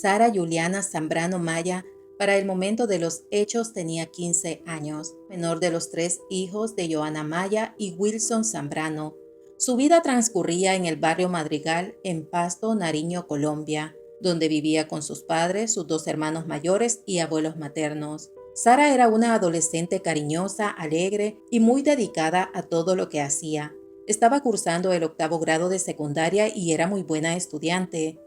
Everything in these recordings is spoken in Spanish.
Sara Juliana Zambrano Maya, para el momento de los hechos tenía 15 años, menor de los 3 hijos de Joana Maya y Wilson Zambrano. Su vida transcurría en el barrio Madrigal, en Pasto, Nariño, Colombia, donde vivía con sus padres, sus 2 hermanos mayores y abuelos maternos. Sara era una adolescente cariñosa, alegre y muy dedicada a todo lo que hacía. Estaba cursando el 8º grado de secundaria y era muy buena estudiante.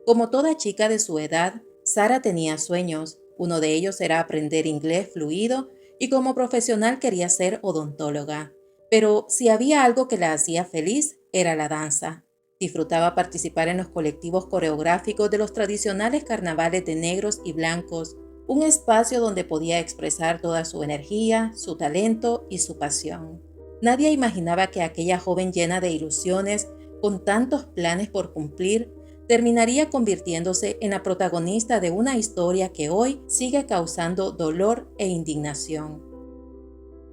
Como toda chica de su edad, Sara tenía sueños. Uno de ellos era aprender inglés fluido y como profesional quería ser odontóloga. Pero si había algo que la hacía feliz, era la danza. Disfrutaba participar en los colectivos coreográficos de los tradicionales carnavales de negros y blancos, un espacio donde podía expresar toda su energía, su talento y su pasión. Nadie imaginaba que aquella joven llena de ilusiones, con tantos planes por cumplir, terminaría convirtiéndose en la protagonista de una historia que hoy sigue causando dolor e indignación.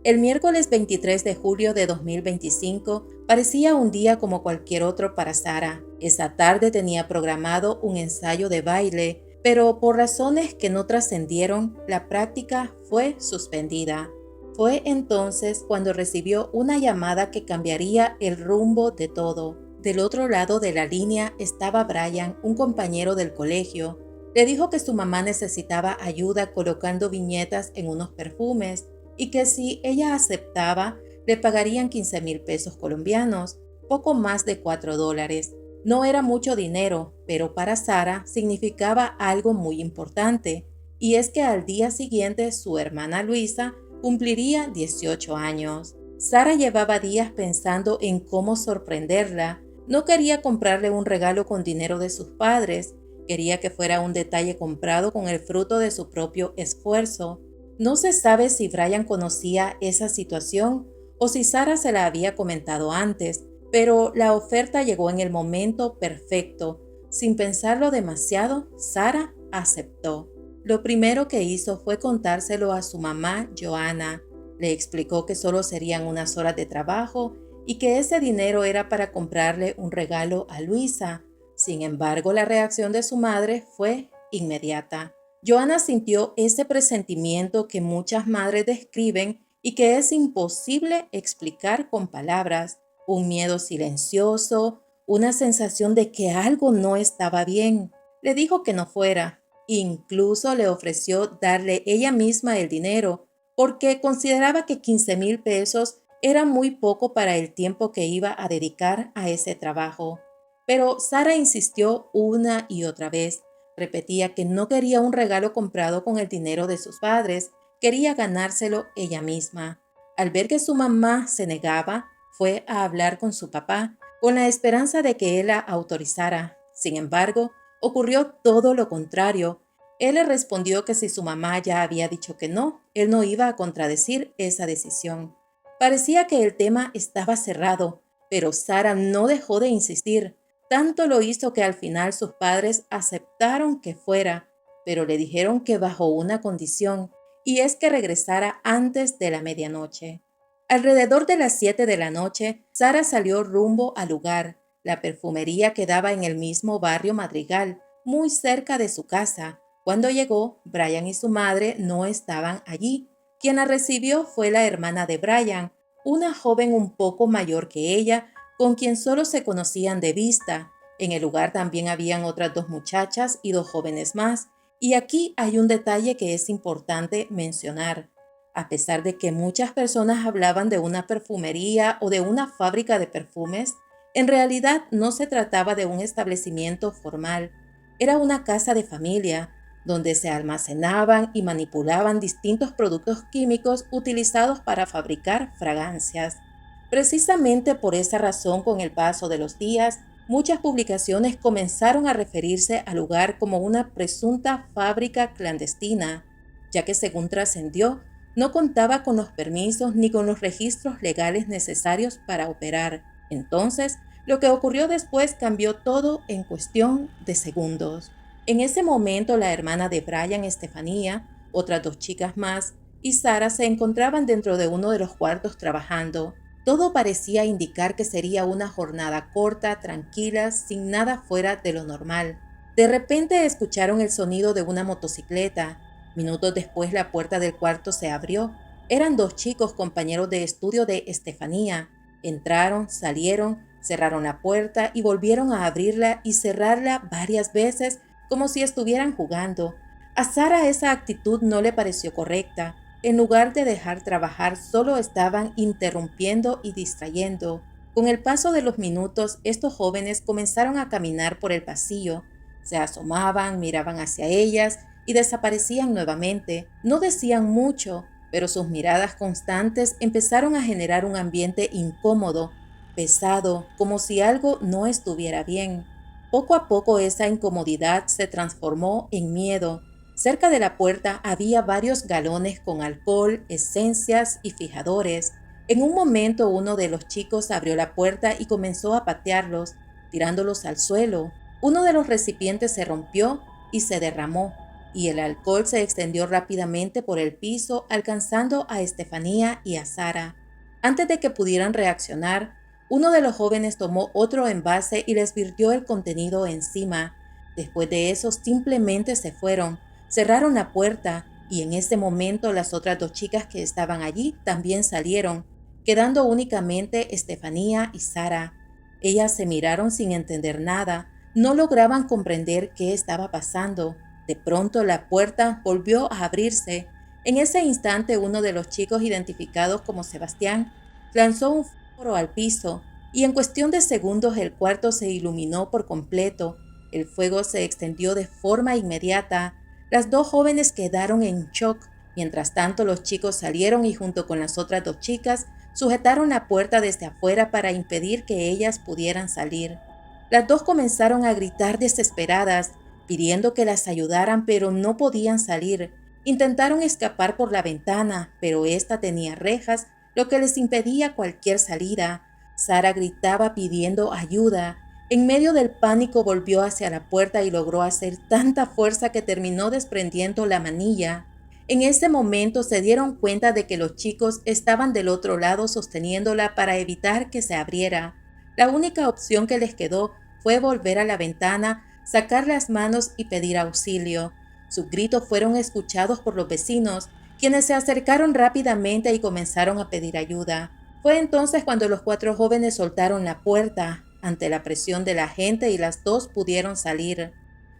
El miércoles 23 de julio de 2025 parecía un día como cualquier otro para Sara. Esa tarde tenía programado un ensayo de baile, pero por razones que no trascendieron, la práctica fue suspendida. Fue entonces cuando recibió una llamada que cambiaría el rumbo de todo. Del otro lado de la línea estaba Brian, un compañero del colegio. Le dijo que su mamá necesitaba ayuda colocando viñetas en unos perfumes y que si ella aceptaba, le pagarían 15,000 pesos colombianos, poco más de $4. No era mucho dinero, pero para Sara significaba algo muy importante, y es que al día siguiente su hermana Luisa cumpliría 18 años. Sara llevaba días pensando en cómo sorprenderla. No quería comprarle un regalo con dinero de sus padres, quería que fuera un detalle comprado con el fruto de su propio esfuerzo. No se sabe si Brian conocía esa situación o si Sara se la había comentado antes, pero la oferta llegó en el momento perfecto. Sin pensarlo demasiado, Sara aceptó. Lo primero que hizo fue contárselo a su mamá, Joana. Le explicó que solo serían unas horas de trabajo y que ese dinero era para comprarle un regalo a Luisa. Sin embargo, la reacción de su madre fue inmediata. Joana sintió ese presentimiento que muchas madres describen y que es imposible explicar con palabras. Un miedo silencioso, una sensación de que algo no estaba bien. Le dijo que no fuera. Incluso le ofreció darle ella misma el dinero, porque consideraba que 15,000 pesos era muy poco para el tiempo que iba a dedicar a ese trabajo. Pero Sara insistió una y otra vez. Repetía que no quería un regalo comprado con el dinero de sus padres, quería ganárselo ella misma. Al ver que su mamá se negaba, fue a hablar con su papá, con la esperanza de que él la autorizara. Sin embargo, ocurrió todo lo contrario. Él le respondió que si su mamá ya había dicho que no, él no iba a contradecir esa decisión. Parecía que el tema estaba cerrado, pero Sara no dejó de insistir. Tanto lo hizo que al final sus padres aceptaron que fuera, pero le dijeron que bajo una condición, y es que regresara antes de la medianoche. Alrededor de las 7 de la noche, Sara salió rumbo al lugar. La perfumería quedaba en el mismo barrio Madrigal, muy cerca de su casa. Cuando llegó, Brian y su madre no estaban allí. Quien la recibió fue la hermana de Brian, una joven un poco mayor que ella, con quien solo se conocían de vista. En el lugar también habían otras 2 muchachas y 2 jóvenes más. Y aquí hay un detalle que es importante mencionar. A pesar de que muchas personas hablaban de una perfumería o de una fábrica de perfumes, en realidad no se trataba de un establecimiento formal. Era una casa de familia, donde se almacenaban y manipulaban distintos productos químicos utilizados para fabricar fragancias. Precisamente por esa razón, con el paso de los días, muchas publicaciones comenzaron a referirse al lugar como una presunta fábrica clandestina, ya que según trascendió, no contaba con los permisos ni con los registros legales necesarios para operar. Entonces, lo que ocurrió después cambió todo en cuestión de segundos. En ese momento, la hermana de Brian, Estefanía, otras 2 chicas más, y Sara se encontraban dentro de uno de los cuartos trabajando. Todo parecía indicar que sería una jornada corta, tranquila, sin nada fuera de lo normal. De repente escucharon el sonido de una motocicleta. Minutos después la puerta del cuarto se abrió. Eran dos chicos compañeros de estudio de Estefanía. Entraron, salieron, cerraron la puerta y volvieron a abrirla y cerrarla varias veces como si estuvieran jugando. A Sara esa actitud no le pareció correcta. En lugar de dejar trabajar, solo estaban interrumpiendo y distrayendo. Con el paso de los minutos, estos jóvenes comenzaron a caminar por el pasillo. Se asomaban, miraban hacia ellas y desaparecían nuevamente. No decían mucho, pero sus miradas constantes empezaron a generar un ambiente incómodo, pesado, como si algo no estuviera bien. Poco a poco esa incomodidad se transformó en miedo. Cerca de la puerta había varios galones con alcohol, esencias y fijadores. En un momento uno de los chicos abrió la puerta y comenzó a patearlos, tirándolos al suelo. Uno de los recipientes se rompió y se derramó, y el alcohol se extendió rápidamente por el piso, alcanzando a Estefanía y a Sara. Antes de que pudieran reaccionar, uno de los jóvenes tomó otro envase y les virtió el contenido encima. Después de eso, simplemente se fueron, cerraron la puerta, y en ese momento las otras dos chicas que estaban allí también salieron, quedando únicamente Estefanía y Sara. Ellas se miraron sin entender nada, no lograban comprender qué estaba pasando. De pronto la puerta volvió a abrirse. En ese instante uno de los chicos identificados como Sebastián lanzó un fósforo al piso y en cuestión de segundos el cuarto se iluminó por completo. El fuego se extendió de forma inmediata. Las dos jóvenes quedaron en shock. Mientras tanto los chicos salieron y junto con las otras dos chicas sujetaron la puerta desde afuera para impedir que ellas pudieran salir. Las dos comenzaron a gritar desesperadas, pidiendo que las ayudaran, pero no podían salir. Intentaron escapar por la ventana, pero esta tenía rejas, lo que les impedía cualquier salida. Sara gritaba pidiendo ayuda. En medio del pánico volvió hacia la puerta y logró hacer tanta fuerza que terminó desprendiendo la manilla. En ese momento se dieron cuenta de que los chicos estaban del otro lado sosteniéndola para evitar que se abriera. La única opción que les quedó fue volver a la ventana, sacar las manos y pedir auxilio. Sus gritos fueron escuchados por los vecinos, quienes se acercaron rápidamente y comenzaron a pedir ayuda. Fue entonces cuando los cuatro jóvenes soltaron la puerta. Ante la presión de la gente y las dos pudieron salir.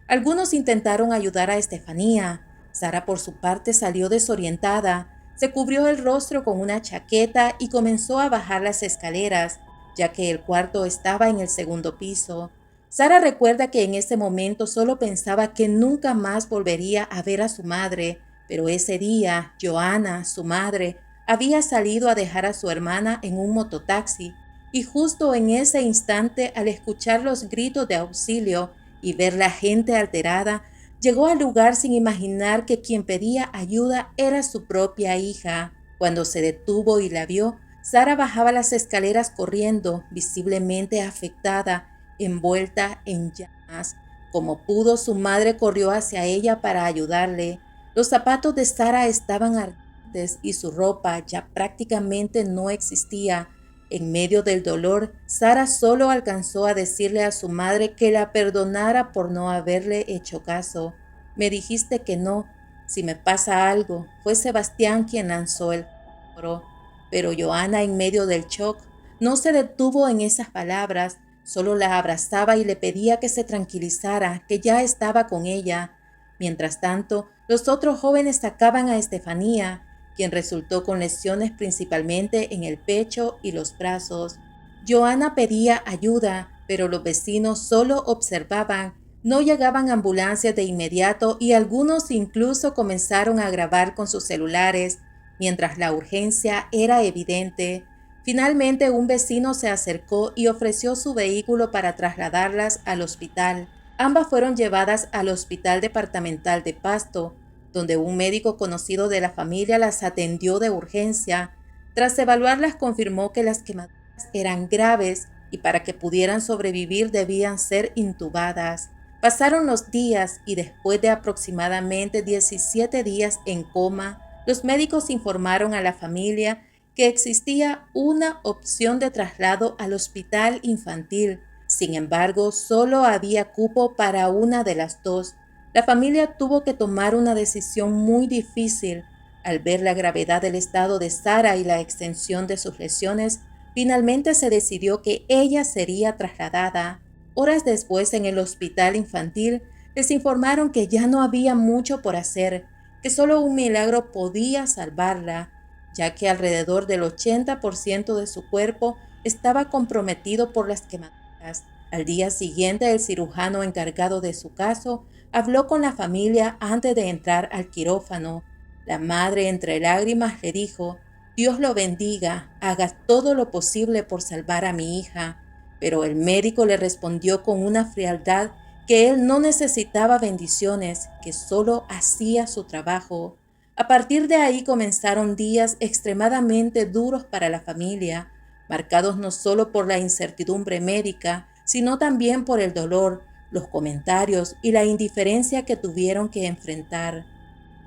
Algunos intentaron ayudar a Estefanía. Sara por su parte salió desorientada. Se cubrió el rostro con una chaqueta y comenzó a bajar las escaleras, ya que el cuarto estaba en el segundo piso. Sara recuerda que en ese momento solo pensaba que nunca más volvería a ver a su madre, pero ese día, Johanna, su madre, había salido a dejar a su hermana en un mototaxi, y justo en ese instante, al escuchar los gritos de auxilio y ver la gente alterada, llegó al lugar sin imaginar que quien pedía ayuda era su propia hija. Cuando se detuvo y la vio, Sara bajaba las escaleras corriendo, visiblemente afectada, envuelta en llamas. Como pudo, su madre corrió hacia ella para ayudarle. Los zapatos de Sara estaban ardientes y su ropa ya prácticamente no existía. En medio del dolor, Sara solo alcanzó a decirle a su madre que la perdonara por no haberle hecho caso. Me dijiste que no. Si me pasa algo, fue Sebastián quien lanzó el fósforo. Pero Johanna, en medio del shock, no se detuvo en esas palabras, solo la abrazaba y le pedía que se tranquilizara, que ya estaba con ella. Mientras tanto, los otros jóvenes sacaban a Estefanía, quien resultó con lesiones principalmente en el pecho y los brazos. Johanna pedía ayuda, pero los vecinos solo observaban. No llegaban ambulancias de inmediato y algunos incluso comenzaron a grabar con sus celulares, mientras la urgencia era evidente. Finalmente un vecino se acercó y ofreció su vehículo para trasladarlas al hospital. Ambas fueron llevadas al Hospital Departamental de Pasto, donde un médico conocido de la familia las atendió de urgencia. Tras evaluarlas confirmó que las quemaduras eran graves y para que pudieran sobrevivir debían ser intubadas. Pasaron los días y después de aproximadamente 17 días en coma, los médicos informaron a la familia que existía una opción de traslado al hospital infantil. Sin embargo, solo había cupo para una de las dos. La familia tuvo que tomar una decisión muy difícil. Al ver la gravedad del estado de Sara y la extensión de sus lesiones, finalmente se decidió que ella sería trasladada. Horas después, en el hospital infantil, les informaron que ya no había mucho por hacer, que solo un milagro podía salvarla, ya que alrededor del 80% de su cuerpo estaba comprometido por las quemaduras. Al día siguiente, el cirujano encargado de su caso habló con la familia antes de entrar al quirófano. La madre, entre lágrimas, le dijo: «Dios lo bendiga, haga todo lo posible por salvar a mi hija». Pero el médico le respondió con una frialdad que él no necesitaba bendiciones, que solo hacía su trabajo. A partir de ahí comenzaron días extremadamente duros para la familia, marcados no solo por la incertidumbre médica, sino también por el dolor, los comentarios y la indiferencia que tuvieron que enfrentar.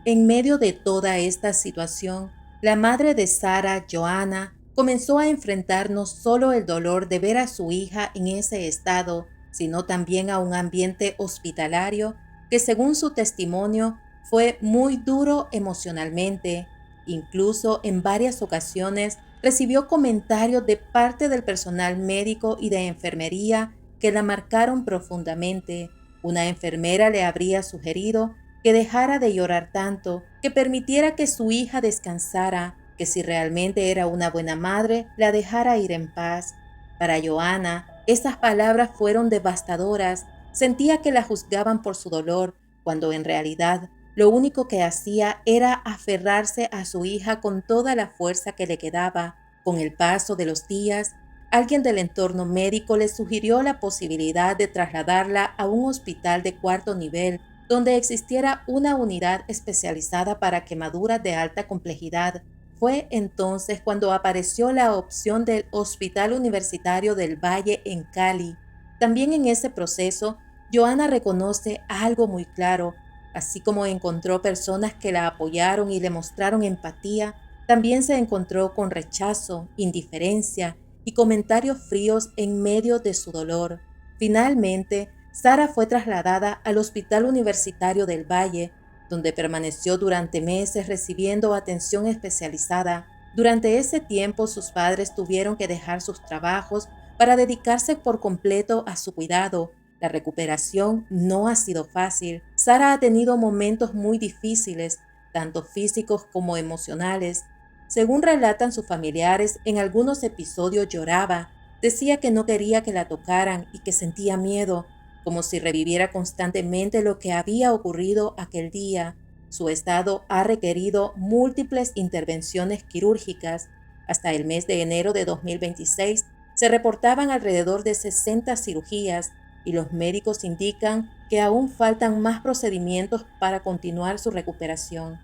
En medio de toda esta situación, la madre de Sara, Joanna, comenzó a enfrentar no solo el dolor de ver a su hija en ese estado, sino también a un ambiente hospitalario que, según su testimonio, fue muy duro emocionalmente. Incluso en varias ocasiones recibió comentarios de parte del personal médico y de enfermería que la marcaron profundamente. Una enfermera le habría sugerido que dejara de llorar tanto, que permitiera que su hija descansara, que si realmente era una buena madre, la dejara ir en paz. Para Joanna, esas palabras fueron devastadoras. Sentía que la juzgaban por su dolor, cuando en realidad lo único que hacía era aferrarse a su hija con toda la fuerza que le quedaba. Con el paso de los días, alguien del entorno médico le sugirió la posibilidad de trasladarla a un hospital de cuarto nivel, donde existiera una unidad especializada para quemaduras de alta complejidad. Fue entonces cuando apareció la opción del Hospital Universitario del Valle en Cali. También en ese proceso, Joanna reconoce algo muy claro. Así como encontró personas que la apoyaron y le mostraron empatía, también se encontró con rechazo, indiferencia y comentarios fríos en medio de su dolor. Finalmente, Sara fue trasladada al Hospital Universitario del Valle, donde permaneció durante meses recibiendo atención especializada. Durante ese tiempo, sus padres tuvieron que dejar sus trabajos para dedicarse por completo a su cuidado. La recuperación no ha sido fácil. Sara ha tenido momentos muy difíciles, tanto físicos como emocionales. Según relatan sus familiares, en algunos episodios lloraba, decía que no quería que la tocaran y que sentía miedo, como si reviviera constantemente lo que había ocurrido aquel día. Su estado ha requerido múltiples intervenciones quirúrgicas. Hasta el mes de enero de 2026 se reportaban alrededor de 60 cirugías y los médicos indican que aún faltan más procedimientos para continuar su recuperación.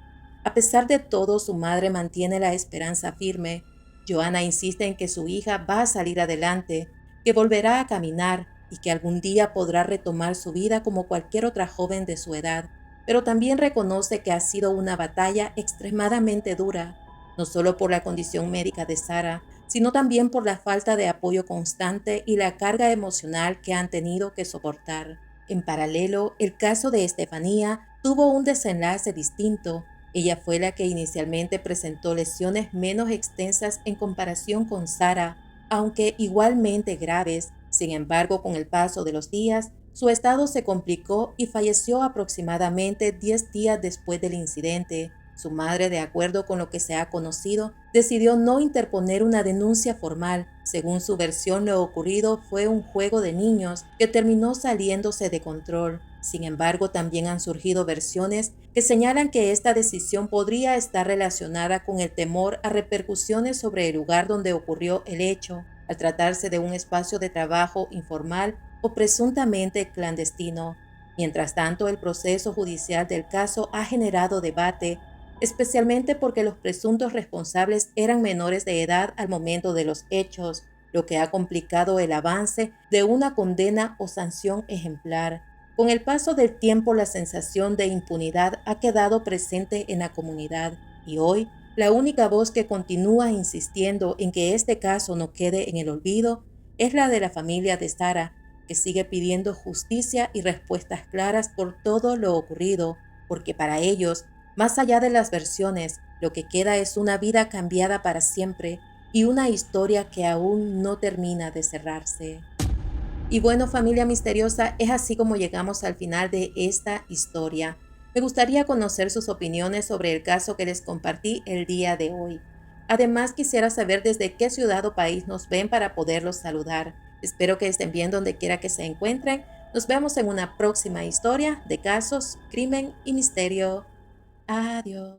A pesar de todo, su madre mantiene la esperanza firme. Joanna insiste en que su hija va a salir adelante, que volverá a caminar y que algún día podrá retomar su vida como cualquier otra joven de su edad, pero también reconoce que ha sido una batalla extremadamente dura, no solo por la condición médica de Sara, sino también por la falta de apoyo constante y la carga emocional que han tenido que soportar. En paralelo, el caso de Estefanía tuvo un desenlace distinto. Ella fue la que inicialmente presentó lesiones menos extensas en comparación con Sara, aunque igualmente graves. Sin embargo, con el paso de los días, su estado se complicó y falleció aproximadamente 10 días después del incidente. Su madre, de acuerdo con lo que se ha conocido, decidió no interponer una denuncia formal. Según su versión, lo ocurrido fue un juego de niños que terminó saliéndose de control. Sin embargo, también han surgido versiones que señalan que esta decisión podría estar relacionada con el temor a repercusiones sobre el lugar donde ocurrió el hecho, al tratarse de un espacio de trabajo informal o presuntamente clandestino. Mientras tanto, el proceso judicial del caso ha generado debate, especialmente porque los presuntos responsables eran menores de edad al momento de los hechos, lo que ha complicado el avance de una condena o sanción ejemplar. Con el paso del tiempo, la sensación de impunidad ha quedado presente en la comunidad y hoy la única voz que continúa insistiendo en que este caso no quede en el olvido es la de la familia de Sara, que sigue pidiendo justicia y respuestas claras por todo lo ocurrido, porque para ellos, más allá de las versiones, lo que queda es una vida cambiada para siempre y una historia que aún no termina de cerrarse. Y bueno, familia misteriosa, es así como llegamos al final de esta historia. Me gustaría conocer sus opiniones sobre el caso que les compartí el día de hoy. Además, quisiera saber desde qué ciudad o país nos ven para poderlos saludar. Espero que estén bien donde quiera que se encuentren. Nos vemos en una próxima historia de casos, crimen y misterio. Adiós.